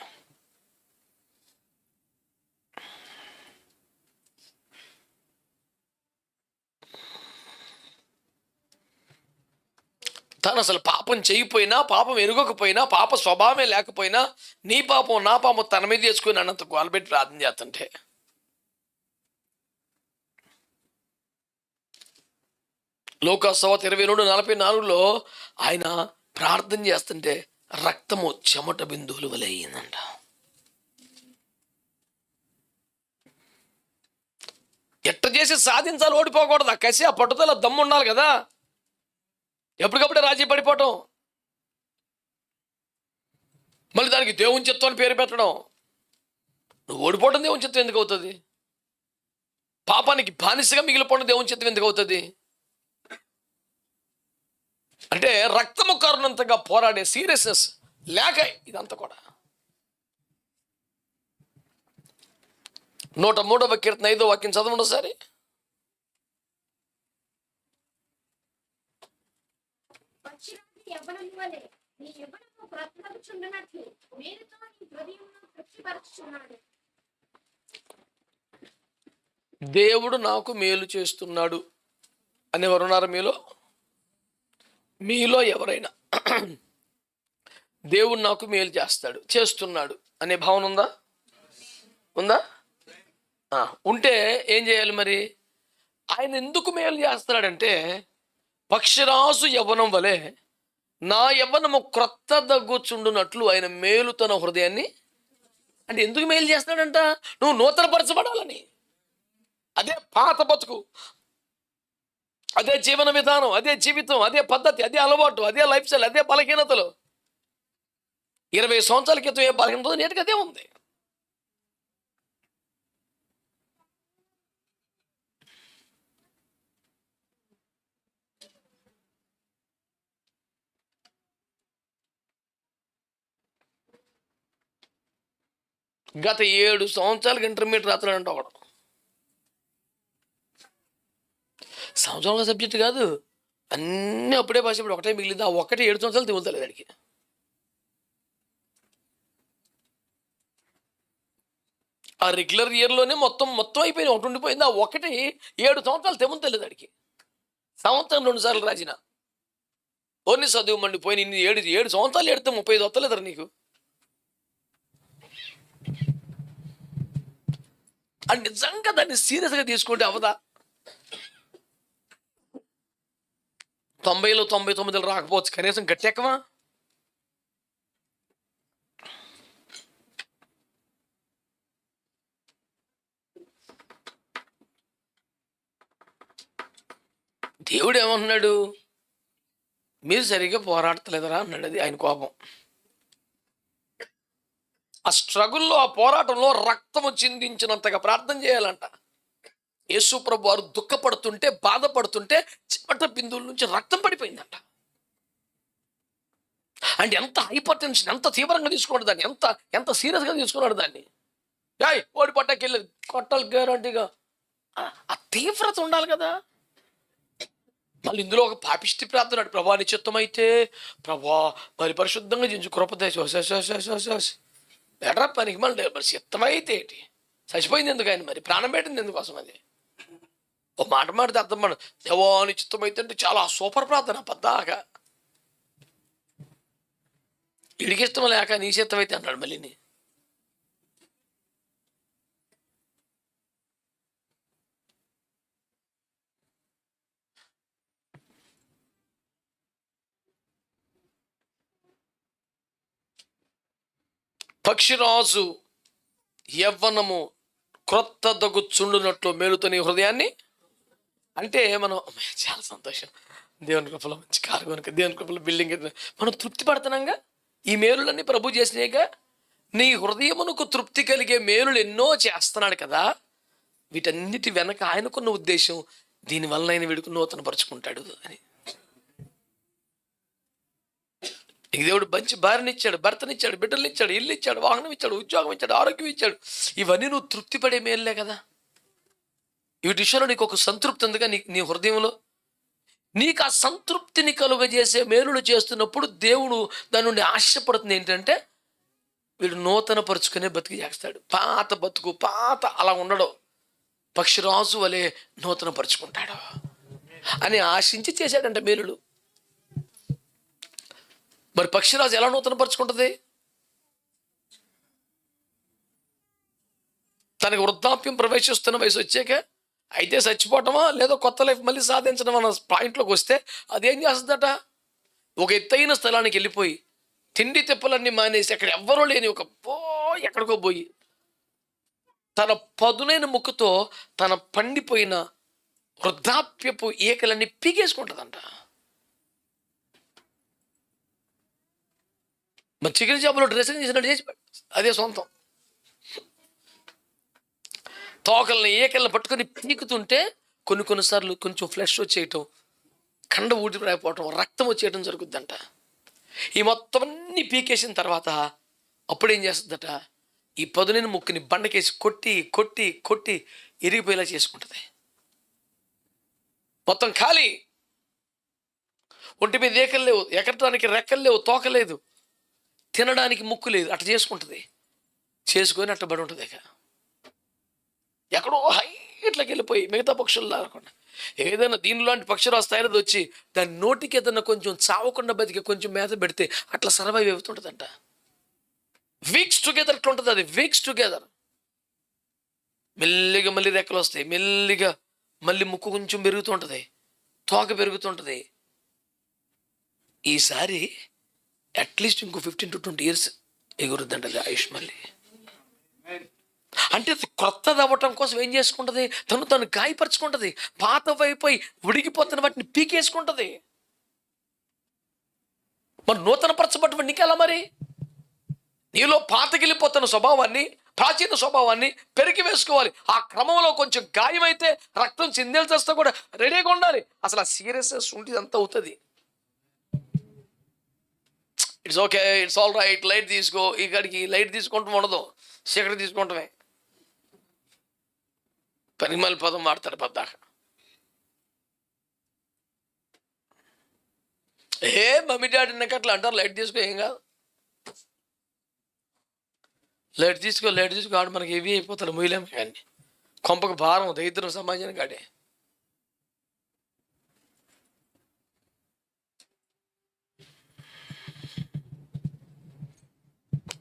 [SPEAKER 1] తను అసలు పాపం చేయకపోయినా, పాపం ఎరుగకపోయినా, పాప స్వభావమే లేకపోయినా, నీ పాపం నా పాపం తన మీద చేసుకుని అన్నంత గోలబెట్టి ప్రార్థన చేస్తుంటే, లోకాసువార్త 22:44 ఆయన ప్రార్థన చేస్తుంటే రక్తము చెమట బిందువుల వలె అయ్యిందంట. ఎట్ట చేసి సాధించాలి, ఓడిపోకూడదు. ఆ కసి, ఆ పట్టుదల, దమ్ము ఉండాలి కదా. ఎప్పటికప్పుడే రాజీ పడిపోవటం, మళ్ళీ దానికి దేవుని చిత్తం అని పేరు పెట్టడం. నువ్వు ఓడిపోవడం దేవుని చిత్తం ఎందుకు అవుతుంది? పాపానికి బానిసగా మిగిలిపోవడం దేవుని చిత్తం ఎందుకు అవుతుంది? అంటే రక్తము కారణంతగా పోరాడే సీరియస్నెస్ లేక ఇదంతా కూడా. 103వ కీర్తన 5వ వాక్యం చదవండి ఒకసారి. దేవుడు నాకు మేలు చేస్తున్నాడు అనేవారు ఉన్నారు మీలో ఎవరైనా? దేవుడు నాకు మేలు చేస్తున్నాడు అనే భావన ఉందా? ఉంటే ఏం చేయాలి మరి? ఆయన ఎందుకు మేలు చేస్తున్నాడంటే, పక్షిరాజు యవ్వనం వలె నా యవ్వనము క్రొత్త దగ్గుచుండునట్లు ఆయన మేలు తన హృదయాన్ని. అంటే ఎందుకు మేలు చేస్తున్నాడంట? నువ్వు నూతనపరచబడాలని. అదే పాత బతుకు, అదే జీవన విధానం, అదే జీవితం, అదే పద్ధతి, అదే అలవాటు, అదే లైఫ్ స్టైల్, అదే బలహీనతలు. 20 సంవత్సరాల క్రితం ఏ బలహీనత నేటికి అదే ఉంది. గత 7 సంవత్సరాలకు ఇంటర్మీడియట్ రాత్రాడంట ఒకడు. సంవత్సరాల సబ్జెక్ట్ కాదు, అన్నీ అప్పుడే భాష, ఇప్పుడు ఒకటే మిగిలింది. ఆ ఒక్కటే 7 సంవత్సరాలు తిరుగుతలేదు అడిగి. ఆ రెగ్యులర్ ఇయర్లోనే మొత్తం అయిపోయింది, ఒకటి ఉండిపోయింది. ఆ ఒకటి 7 సంవత్సరాలు తెముతలేదు అడిగి. సంవత్సరం 2 సార్లు రాసిన ఓన్ని చదువు మండిపోయిన ఇన్ని 7 సంవత్సరాలు ఎడితే 35 వస్తలేదురా నీకు. అని నిజంగా దాన్ని సీరియస్గా తీసుకుంటే అవదా? 90లో 99 రాకపోవచ్చు, కనీసం గట్టెక్కమా? దేవుడు ఏమంటున్నాడు? మీరు సరిగ్గా పోరాడతలేదరా అన్నాడు. అది ఆయన కోపం. ఆ స్ట్రగుల్లో, ఆ పోరాటంలో రక్తము చిందించినంతగా ప్రార్థన చేయాలంట. యేసు ప్రభు వారు దుఃఖపడుతుంటే, బాధపడుతుంటే చెమట బిందువుల నుంచి రక్తం పడిపోయిందంట. అంటే ఎంత హైపర్ టెన్షన్, ఎంత తీవ్రంగా తీసుకున్నాడు దాన్ని, ఎంత సీరియస్గా తీసుకున్నాడు దాన్ని. ఓడి పట్టకెళ్ళి కొట్టాలి గ్యారంటీగా. ఆ తీవ్రత ఉండాలి కదా. మళ్ళీ ఇందులో ఒక పాపిష్టి ప్రార్థన, ప్రభా నీ చిత్తం అయితే ప్రభా మరి పరిశుద్ధంగా జించు కృపద ఎట్రా పనికి మళ్ళీ మరి చిత్తమైతే ఏంటి? చచ్చిపోయింది ఎందుకు ఆయన? మరి ప్రాణం పెట్టింది ఎందుకోసం? అది ఒక మాట మాడితే అర్థం పడ. దేవాని చిత్తమైతే అంటే చాలా సూపర్ ప్రార్థన పద్దాగా. ఇడికి ఇష్టం లేక నీ చిత్తమైతే అన్నాడు మళ్ళీ. పక్షిరాజు యవ్వనము క్రొత్త దగ్గుచుండునట్లు మేలుతో నీ హృదయాన్ని. అంటే మనం చాలా సంతోషం, దేవుని కృపలో మంచి కారు కనుక, దేవుని కృపలో బిల్డింగ్, మనం తృప్తి పడుతున్నాగా. ఈ మేలులన్నీ ప్రభు చేసినాయిగా. నీ హృదయమునకు తృప్తి కలిగే మేలులు ఎన్నో చేస్తున్నాడు కదా. వీటన్నిటి వెనక ఆయనకున్న ఉద్దేశం, దీనివల్ల ఆయన వీడికి నూతనపరుచుకుంటాడు అని. దేవుడు మంచి భార్యనిచ్చాడు, భర్తనిచ్చాడు, బిడ్డలనిచ్చాడు, ఇల్లు ఇచ్చాడు, వాహనం ఇచ్చాడు, ఉద్యోగం ఇచ్చాడు, ఆరోగ్యం ఇచ్చాడు. ఇవన్నీ నువ్వు తృప్తి పడే మేలులే కదా. వీటి విషయంలో నీకు ఒక సంతృప్తి ఉందిగా నీ హృదయంలో. నీకు ఆ సంతృప్తిని కలుగజేసే మేలులు చేస్తున్నప్పుడు దేవుడు దాని నుండి ఆశపడుతుంది ఏంటంటే, వీడు నూతన పరుచుకునే బతికి చేస్తాడు. పాత బతుకు అలా ఉండడం, పక్షిరాజు వలె నూతన పరుచుకుంటాడు అని ఆశించి చేశాడంట మేలులు. మరి పక్షిరాజు ఎలా నూతనపరుచుకుంటుంది? తనకి వృద్ధాప్యం ప్రవేశిస్తున్న వయసు వచ్చాక అయితే చచ్చిపోవటమా లేదా కొత్త లైఫ్ మళ్ళీ సాధించడం అన్న పాయింట్లోకి వస్తే అదేం చేస్తుందట? ఒక ఎత్తైన స్థలానికి వెళ్ళిపోయి తిండి తిప్పలన్నీ మానేసి అక్కడ ఎవ్వరూ లేని ఎక్కడికో పోయి తన పదునైన ముక్కుతో తన పండిపోయిన వృద్ధాప్యపు ఈకలన్నీ పీకేసుకుంటుందంట. మరి చికెన్ షాపులో డ్రెస్సింగ్ చేసినట్టు చేసి అదే సొంతం. తోకల్ని ఈకల్ని పట్టుకొని పీకుతుంటే కొన్నిసార్లు కొంచెం ఫ్లెష్ వచ్చేయటం, కండ ఊడిపోవటం, రక్తం వచ్చేయటం జరుగుద్దంట. ఈ మొత్తం అన్నీ పీకేసిన తర్వాత అప్పుడేం చేస్తుందట? ఈ పదునైన ముక్కుని బండకేసి కొట్టి కొట్టి కొట్టి ఇరిగిపోయేలా చేసుకుంటుంది. మొత్తం ఖాళీ. ఒంటి మీద ఏకలు లేవు, ఎగరటానికి రెక్కలు లేవు, తోక లేదు, తినడానికి ముక్కు లేదు. అట్లా చేసుకుంటుంది. చేసుకొని అట్టబడి ఉంటుంది. ఇక ఎక్కడో హైట్లోకి వెళ్ళిపోయి మిగతా పక్షులు రాకుండా ఏదైనా దీనిలాంటి పక్షులు వస్తాయని వచ్చి దాని నోటికి ఏదైనా కొంచెం చావకుండా బతికి కొంచెం మేత పెడితే అట్లా సర్వైవ్ అవుతుంటుందంట. వీక్స్ టుగెదర్ అట్లా ఉంటుంది. అది వీక్స్ టుగెదర్. మెల్లిగా మళ్ళీ రెక్కలు వస్తాయి, మెల్లిగా మళ్ళీ ముక్కు కొంచెం పెరుగుతుంటుంది, తోక పెరుగుతుంటుంది. ఈసారి అట్లీస్ట్ ఇంకో 15 to 20 years ఎగురుద్దంట అది ఆయుష్ మళ్ళీ. అంటే కొత్తది అవ్వటం కోసం ఏం చేసుకుంటుంది? తను గాయపరుచుకుంటుంది. పాతవైపోయి ఉడికిపోతున్న వాటిని పీకేసుకుంటుంది. మరి నూతన పరచబడ్డ నీకెలా? మరి నీలో పాతగిలిపోతున్న స్వభావాన్ని, ప్రాచీన స్వభావాన్ని పెరికి వేసుకోవాలి. ఆ క్రమంలో కొంచెం గాయమైతే రక్తం చిందేలు చేస్తే కూడా రెడీగా ఉండాలి. అసలు ఆ సీరియస్నెస్ ఉంటే అంతా అవుతుంది. It's okay, it's all right, light తీసుకో. ఇక్కడికి లైట్ తీసుకుంటూ ఉండదు, చీకటి తీసుకుంటామే. పనిమల్ పదం వాడతాడు పద్దాక. మమ్మీ డాడీ నాకు అట్లా అంటారు, లైట్ తీసుకో ఏం కాదు, లైట్ తీసుకో ఆడు మనకి హెవీ అయిపోతాడు, మొయ్యలేము. కానీ కొంపకు భారం, దరిద్రం సమాజానికి ఆడే.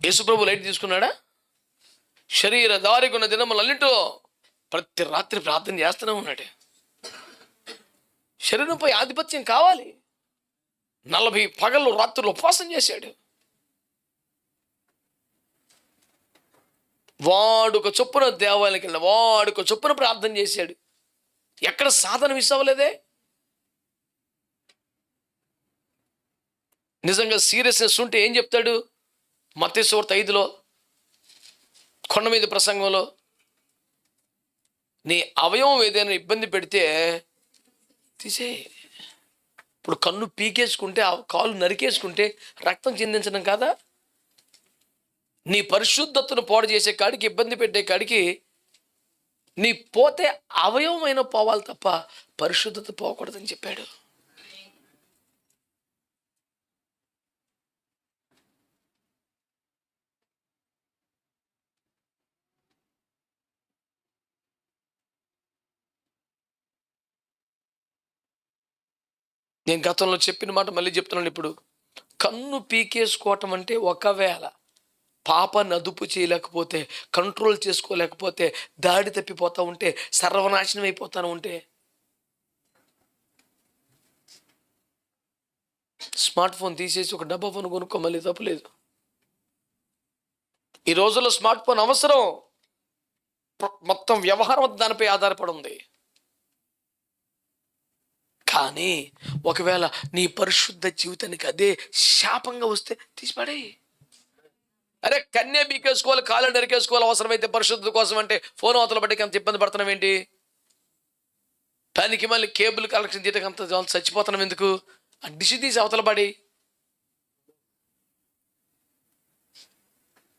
[SPEAKER 1] యేసుప్రభు లైట్ తీసుకున్నాడా? శరీర దారికున్న దినములన్నింటిలో ప్రతి రాత్రి ప్రార్థన చేస్తూనే ఉన్నాడు. శరీరంపై ఆధిపత్యం కావాలి. 40 పగళ్ళు రాత్రులు ఉపవాసం చేశాడు. వాడుక చొప్పున దేవాలయానికి వెళ్ళి వాడుక చొప్పున ప్రార్థన చేశాడు. ఎక్కడ సాధన మిస్ అవ్వలేదే. నిజంగా సీరియస్నెస్ ఉంటే ఏం చెప్తాడు? మత్తయి సువార్త 5లో కొండ మీద ప్రసంగంలో, నీ అవయవం ఏదైనా ఇబ్బంది పెడితే తీసే. ఇప్పుడు కన్ను పీకేసుకుంటే, ఆ కాలు నరికేసుకుంటే రక్తం చిందించడం కాదా? నీ పరిశుద్ధతను పాడు చేసే కాడికి, ఇబ్బంది పెట్టే కాడికి నీ పోతే అవయవమైన పోవాలి తప్ప పరిశుద్ధత పోకూడదని చెప్పాడు. నేను గతంలో చెప్పిన మాట మళ్ళీ చెప్తున్నాను. ఇప్పుడు కన్ను పీకేసుకోవటం అంటే ఒకవేళ పాపాన్ని అదుపు చేయలేకపోతే, కంట్రోల్ చేసుకోలేకపోతే, దాడి తప్పిపోతూ ఉంటే, సర్వనాశనం అయిపోతాను ఉంటే, స్మార్ట్ ఫోన్ తీసేసి ఒక డబ్బా ఫోన్ కొనుక్కో, మళ్ళీ తప్పులేదు. ఈ రోజుల్లో స్మార్ట్ ఫోన్ అవసరం. మొత్తం వ్యవహారం దానిపై ఆధారపడి ఉంది. కానీ ఒకవేళ నీ పరిశుద్ధ జీవితానికి అదే శాపంగా వస్తే తీసిపడే. అరే కన్నే బీకేసుకోవాలి, కాళ్ళు నరికేసుకోవాలి అవసరమైతే పరిశుద్ధత కోసం అంటే ఫోన్ అవతల పడ్డకి అంత ఇబ్బంది పడుతున్నాం ఏంటి? దానికి మళ్ళీ కేబుల్ కలెక్షన్ తీయడానికి అంత చచ్చిపోతున్నాం ఎందుకు? ఆ డిష్ తీసి అవతల పడి.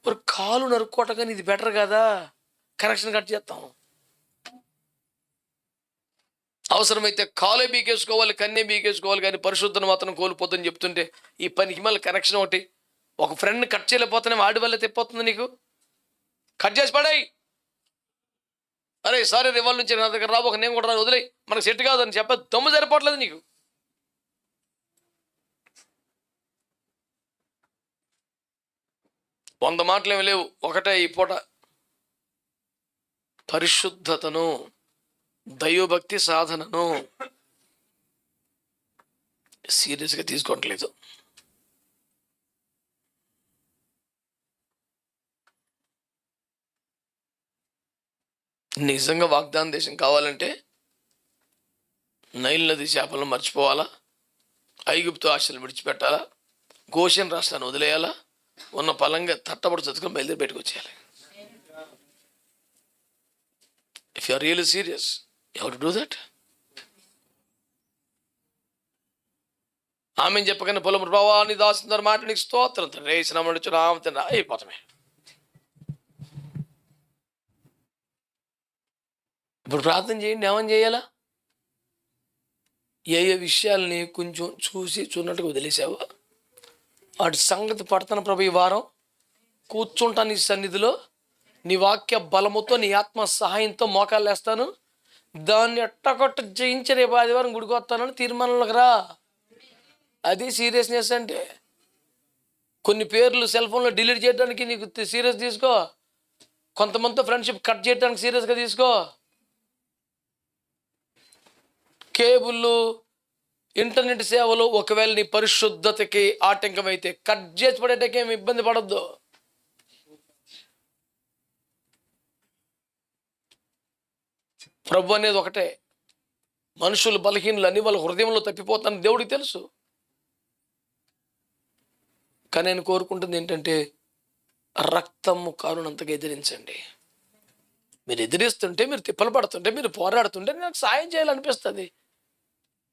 [SPEAKER 1] మరి కాలు నరుక్కోవటం కానీ ఇది బెటర్ కదా, కనెక్షన్ కట్ చేస్తాం. అవసరమైతే కాలే బీకేసుకోవాలి, కన్నే బీకేసుకోవాలి, కానీ పరిశుద్ధను మాత్రం కోల్పోతుందని చెప్తుంటే ఈ పనికి మళ్ళీ కనెక్షన్ ఒకటి. ఒక ఫ్రెండ్ని కట్ చేయలేకపోతున్నాం, వాడి వల్ల తెప్పొస్తుంది నీకు. కట్ చేసి పడాయి. అరే సారీ రివాల్ నుంచి నా దగ్గర రాబోక, నేను కూడా రాను, వదిలేయి, మనకు సెట్ కాదని చెప్ప దమ్ము సరిపోవట్లేదు నీకు. వంద మాటలు ఏమి లేవు, ఒకటే ఈ పూట పరిశుద్ధతను, దైవభక్తి సాధనను సీరియస్గా తీసుకోవట్లేదు. నిజంగా వాగ్దాన దేశం కావాలంటే నైల్ నది చేపలను మర్చిపోవాలా, ఐగుప్తు ఆశలు విడిచిపెట్టాలా, గోషెన్ రాష్ట్రాన్ని వదిలేయాలా, ఉన్న పలంగా తట్టబడి చదువుకొని బయలుదేరి బయటకు వచ్చేయాలి. If you are really serious, you have to do that. ఆమె చెప్పకనే పొలం ప్రభావాన్ని దాస్తున్నారు మాట నీకు స్తోత్రం రేసినామని రామతండ్రి అయిపోతామే. ఇప్పుడు ప్రార్థన చేయండి, ఏమని చేయాలా? ఏ ఏ విషయాల్ని కొంచెం చూసి చూన్నట్టుగా వదిలేసావో వాటి సంగతి పడుతున్న ప్రభు ఈ వారం కూర్చుంటాను నీ సన్నిధిలో, నీ వాక్య బలముతో నీ ఆత్మ సహాయంతో మోకాళ్ళు వేస్తాను, దాన్ని ఎట్టకొట్ట జయించి రేపు ఆదివారం గుడికి వస్తానని తీర్మానంలోకి రా. అది సీరియస్నెస్ అంటే. కొన్ని పేర్లు సెల్ ఫోన్లో డిలీట్ చేయడానికి నీకు సీరియస్ తీసుకో, కొంతమందితో ఫ్రెండ్షిప్ కట్ చేయడానికి సీరియస్గా తీసుకో. కేబుల్ ఇంటర్నెట్ సేవలు ఒకవేళ నీ పరిశుద్ధతకి ఆటంకమైతే కట్ చేసి పడేటకి ఏమి ఇబ్బంది పడద్దు. ప్రభు అనేది ఒకటే. మనుషులు బలహీనులు అని వాళ్ళ హృదయంలో తప్పిపోతాను దేవుడికి తెలుసు. కానీ నేను కోరుకుంటుంది ఏంటంటే రక్తము కారునంతగా ఎదిరించండి. మీరు ఎదిరిస్తుంటే, మీరు తిప్పలు పడుతుంటే, మీరు పోరాడుతుంటే నాకు సాయం చేయాలనిపిస్తుంది.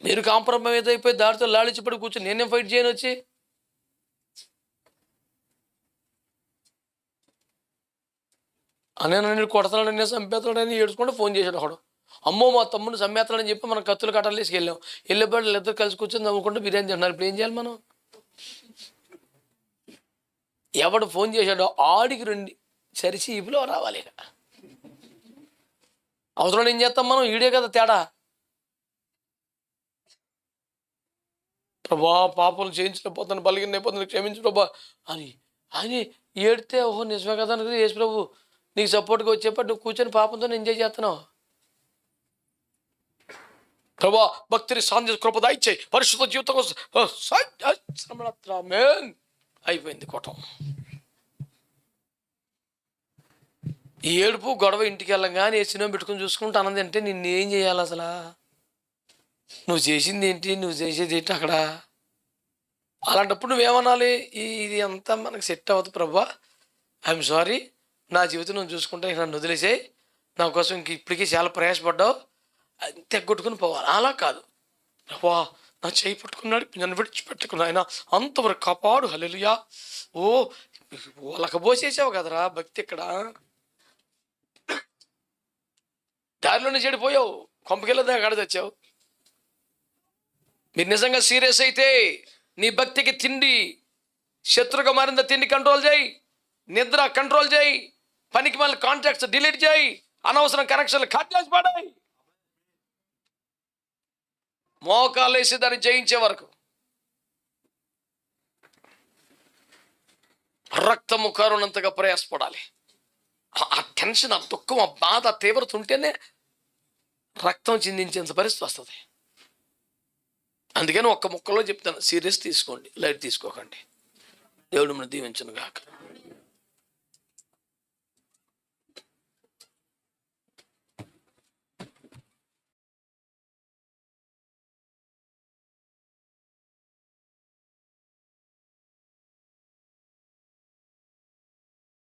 [SPEAKER 1] మీరు కాంప్రమైజ్ అయిపోయి దారితో లాలిచిపడి కూర్చొని నేనేం ఫైట్ చేయను వచ్చి. నేను కొడతానని, నేను చంపేస్తాడని ఏడుచుకుంటే ఫోన్ చేశాడు ఒకడు. అమ్మో మా తమ్ముడిని చంపేస్తాడని చెప్పి మనం కత్తులు కట్టాలు తీసుకెళ్ళాం. వెళ్ళేపాటు ఇద్దరు కలిసి కూర్చొని నవ్వుకుంటూ బిర్యానీ తింటున్నారు. ఇప్పుడు ఏం చేయాలి మనం? ఎవడు ఫోన్ చేశాడో ఆడికి రెండు సరిచి ఇపులో రావాలి. ఇక అవసరం ఏం చేస్తాం మనం? ఈడే కదా తేడా. ప్రభా పాపలు చేయించలేకపోతాను, బలిగిన అయిపోతాను, క్షమించు ప్రభా అని అని ఏడితే ఓహో నిజమే కదా అనుకుని యేసు ప్రభు నీకు సపోర్ట్గా వచ్చేప్పటి నువ్వు కూర్చొని పాపంతో ఎంజాయ్ చేస్తున్నావు. ప్రభా భక్తిని సాంద్ర కృప దయచేయి, పరిశుద్ధ జీవితం అయిపోయింది కొట్టం. ఈ ఏడుపు గొడవ ఇంటికి వెళ్ళంగానే ఏ సినిమా పెట్టుకుని చూసుకుంటూ అన్నది అంటే నిన్నేం చేయాలి అసలు? నువ్వు చేసింది ఏంటి, నువ్వు చేసేది ఏంటి అక్కడ? అలాంటప్పుడు నువ్వేమనాలి? ఇది అంతా మనకు సెట్ అవ్వదు ప్రభా, ఐఎమ్ సారీ, నా జీవితం నువ్వు చూసుకుంటే నన్ను వదిలేసాయి, నా కోసం ఇంక ఇప్పటికీ చాలా ప్రయాసపడ్డావు, తెగొట్టుకుని పోవాలి. అలా కాదు. ప్రభా నా చేయి పట్టుకున్నాడు, నన్ను విడిచిపెట్టుకున్నా, ఆయన అంతవరకు కాపాడు, హల్లెలూయా. ఓ వాళ్ళకి పోసేసావు కదరా భక్తి. ఇక్కడ దారిలోనే చెడిపోయావు, కొంపకెళ్ళదా అక్కడ తెచ్చావు. మీరు నిజంగా సీరియస్ అయితే నీ భక్తికి తిండి శత్రుగా మారిందా, తిండి కంట్రోల్ చేయి, నిద్ర కంట్రోల్ చేయి, పనికి మళ్ళీ కాంటాక్ట్స్ డిలీట్ చేయి, అనవసరం కనెక్షన్లు కట్ చేసి పడాయి, మోకాలు వేసి దాన్ని జయించే వరకు. రక్తము కారునంతగా ప్రయాసపడాలి. ఆ టెన్షన్, ఆ దుఃఖం, ఆ బాధ, ఆ తీవ్రత ఉంటేనే రక్తం చిందించేంత పరిస్థితి వస్తుంది. అందుకని ఒక్క ముక్కలో చెప్తాను, సీరియస్ తీసుకోండి, లైట్ తీసుకోకండి. దేవుడు మనం దీవించును గాక.